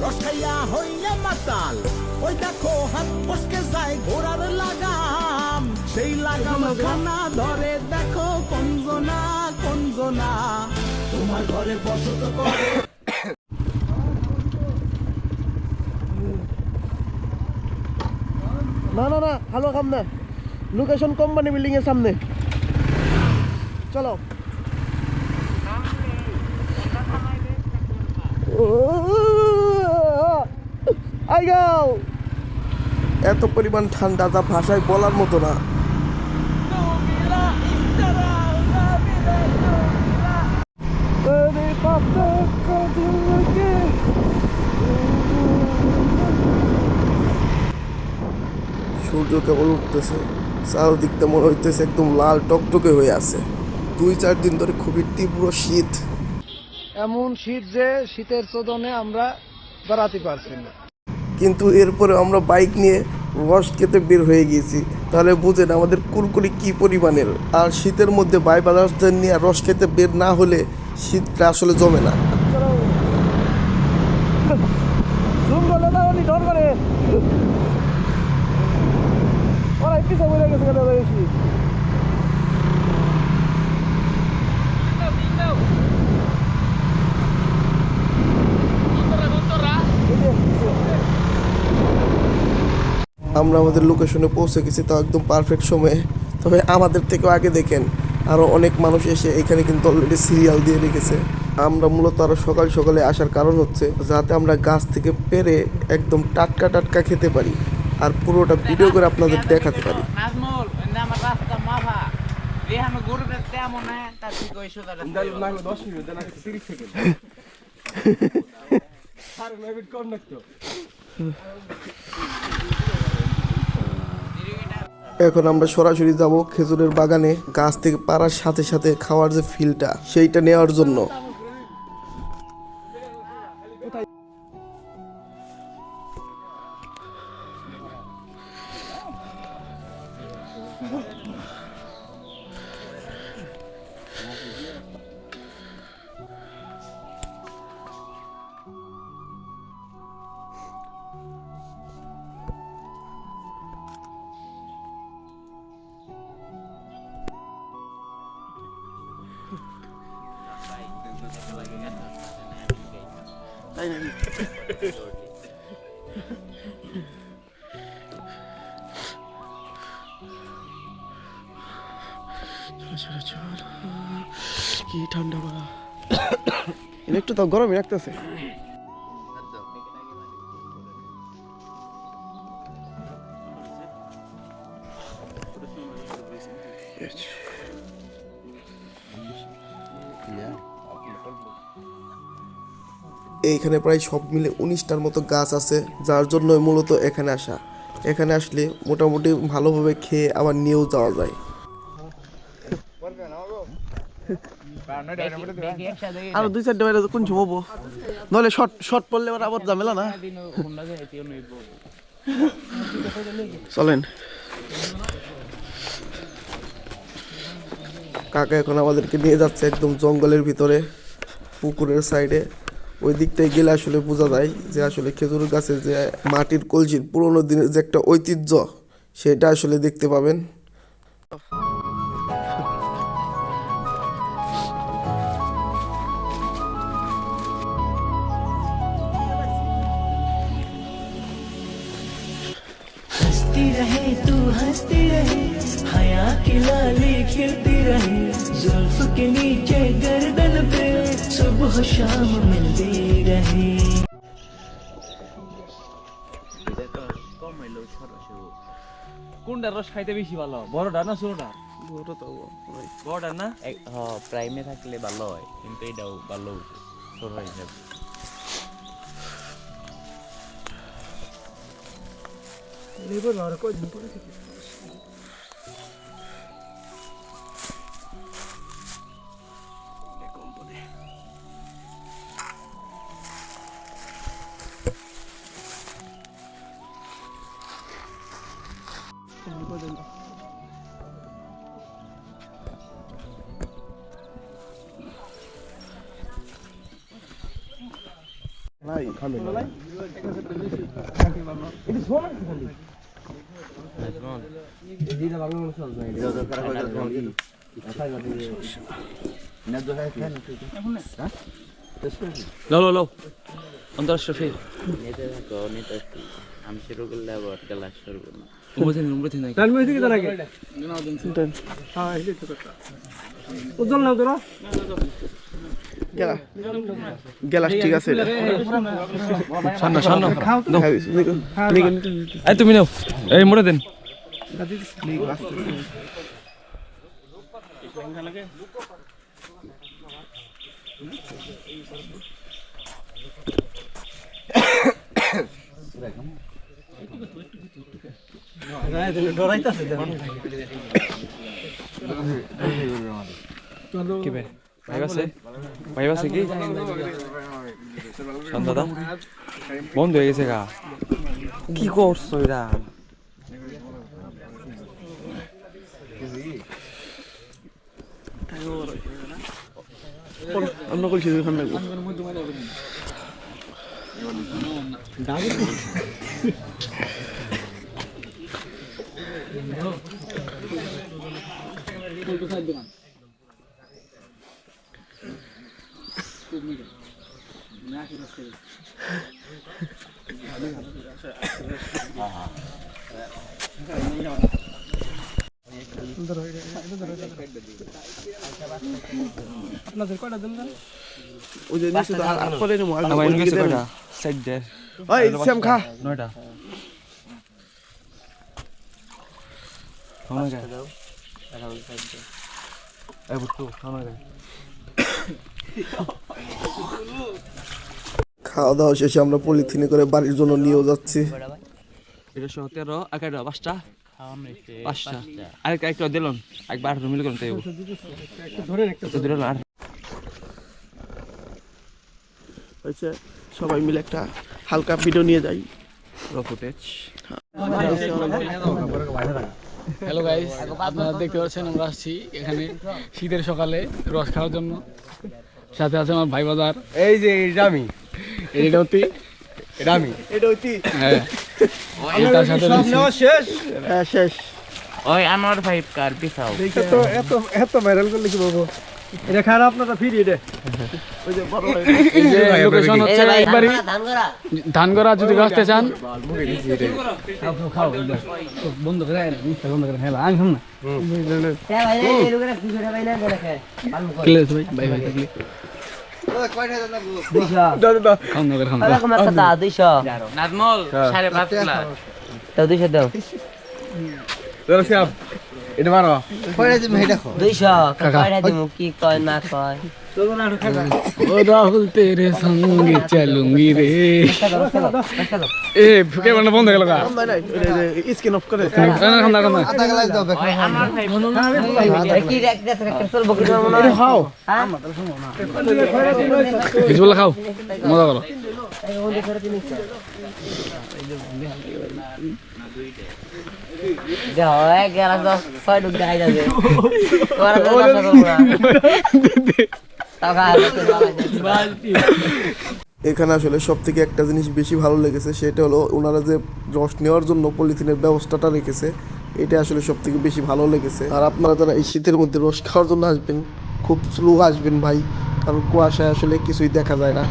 রস খাইয়া হইয়া মাতাল, ওই দেখো হাত ফসকে যায় ঘোড়ার লাগাম, সেই লাগাম খানা ধরে দেখো কঞ্জনা কঞ্জনা, তোমার ঘরে বসত করে। না না না, ভালো কাম না। লোকেশন কোম্পানি বিল্ডিং এর সামনে চলো। এত পরিমাণ ঠান্ডা যা ভাষায় বলার মতো না। সূর্য কেবল উঠতেছে, চারদিকটা মনে হইতেছে একদম লাল টকটকে হয়ে আছে। 2-4 দিন ধরে খুবই তীব্র শীত, এমন শীত যে শীতের চোদনে আমরা দাঁড়াতে পারছি না। কিন্তু এরপরে আমরা বাইক নিয়ে রস খেতে বের হয়ে গিয়েছি, তাহলে বুঝেন আমাদের কুলকুলি কি পরিমাণের। আর শীতের মধ্যে বাই বাজারদের নিয়ে রস খেতে বের না হলে শীতটা আসলে জমে না। আমরা আমাদের লোকেশনে পৌঁছে গেছি, তাও একদম পারফেক্ট সময়ে। তবে আমাদের থেকেও আগে দেখেন আরও অনেক মানুষ এসে এখানে কিন্তু অলরেডি সিরিয়াল দিয়ে রেখেছে। আমরা মূলত আরও সকাল সকালে আসার কারণ হচ্ছে যাতে আমরা গাছ থেকে পেরে একদম টাটকা টাটকা খেতে পারি আর পুরোটা ভিডিও করে আপনাদের দেখাতে পারি। এখন আমরা সরাসরি যাব খেজুরের বাগানে, গাছ থেকে পাড়ার সাথে সাথে খাওয়ার যে ফিলটা সেইটা নেওয়ার জন্য। তাই নাকি? কি ঠান্ডা বা একটু তো গরমই লাগতেছে। এইখানে প্রায় সব মিলে 19টার মতো গাছ আছে, যার জন্য মূলত এখানে আসা। এখানে আসলে মোটামুটি ভালোভাবে খেয়ে আবার নিয়েও যাওয়া যায়। আরো 2-4 বাইরে কোন ঝুমবো, নইলে শর্ট শর্ট পড়লে আবার ঝামেলা না। চলেন, কাকা এখন আমাদেরকে নিয়ে যাচ্ছে একদম জঙ্গলের ভিতরে, পুকুরের সাইডে। ওই দিকটায় গেলে আসলে বোঝা যায় যে আসলে খেজুর গাছের যে মাটির কলসির পুরোনো দিনের যে একটা ঐতিহ্য সেটা আসলে দেখতে পাবেন। हंसती रहे तू हंसती रहे, हया की लाली खिलती रहे, जुल्फ के नीचे गर्दन पे सुबह शाम मिलती रहे। কোনটা রস খাইতে বেশি ভালো, বড়টা না ছোটটা? বড়টা না? প্রাইমে থাকলে ভালো হয়, কিন্তু এটাও ভালো ছোট হিসাবে। ভাই লো অন্তরাষ্ট্র ফের নিতে থাকো আমি শুরু করলে আবার ক্লাস শুরু করবো উমরে থেকে নাই গ্যালাস ঠিক আছে সান্ন এই তুমি নাও এই মোড়ে দেন কি ভাই ভাই আছে কি দাদা বন্ধ হয়ে গেছে গা কি করছো এরা অন্য কলসি দুইখান লাগবে ওই যে নিচে আর পরে নেবো আমার এনে গেছে কয়টা সাইড দে ওই শ্যাম খা 9টা খাওয়া গা এই বুটু খাওয়া গা খাওয়া দাওয়া শেষে আমরা পলিথিনে করে বাড়ির জন্য নিয়েও যাচ্ছি এটা 17 একাটা 5টা খাওয়ানো হয়েছে 5টা আরেকটা একটা দিলন একবার মিল করতে হবে ধরে না হয়েছে সবাই মিলে একটা হালকা ভিডিও নিয়ে যাই র ফুটেজ হ্যালো গাইস, আপনারা দেখতে পাচ্ছেন আমরা আসছি এখানে শীতের সকালে রস খাওয়ার জন্য। সাথে আছে আমার ভাই বাজার, এই যে রামি এটা হচ্ছে রামি এটা হইতি হ্যাঁ, তার সাথে শেষ হ্যাঁ শেষ ওই আমার ভাই কার পিছাও তো এত এত ভাইরাল করলে কি বলবো এটা খারাপ আপনারা ফ্রি এটা ওই যে বড় এই যে লোকেশন হচ্ছে একবারই ধানগড়া। যদি আসতে চান বন্ধ করে বন্ধ করে হ্যাঁ আমি শুন না ভাই ভাই থাকলে খাওয়া নাজমল 5.5 ক্লাস এটা মারো ও রাহুল তেরে সঙ্গে চলুঙ্গি রে এ ফুকে বন্ধ বন্ধ গেল গা স্ক্রিন অফ করে খান্দা খান্দা ওই আমার ভাই খাও হিজবুল্লাহ খাও মজা করো এখানে আসলে সব থেকে একটা জিনিস বেশি ভালো লেগেছে, সেটা হলো ওনারা যে রস নেওয়ার জন্য পলিথিনের ব্যবস্থাটা রেখেছে, এটা আসলে সব থেকে বেশি ভালো লেগেছে। আর আপনারা যারা এই শীতের মধ্যে রস খাওয়ার জন্য আসবেন, খুব স্লো আসবেন ভাই, কারণ কুয়াশায় আসলে কিছুই দেখা যায় না।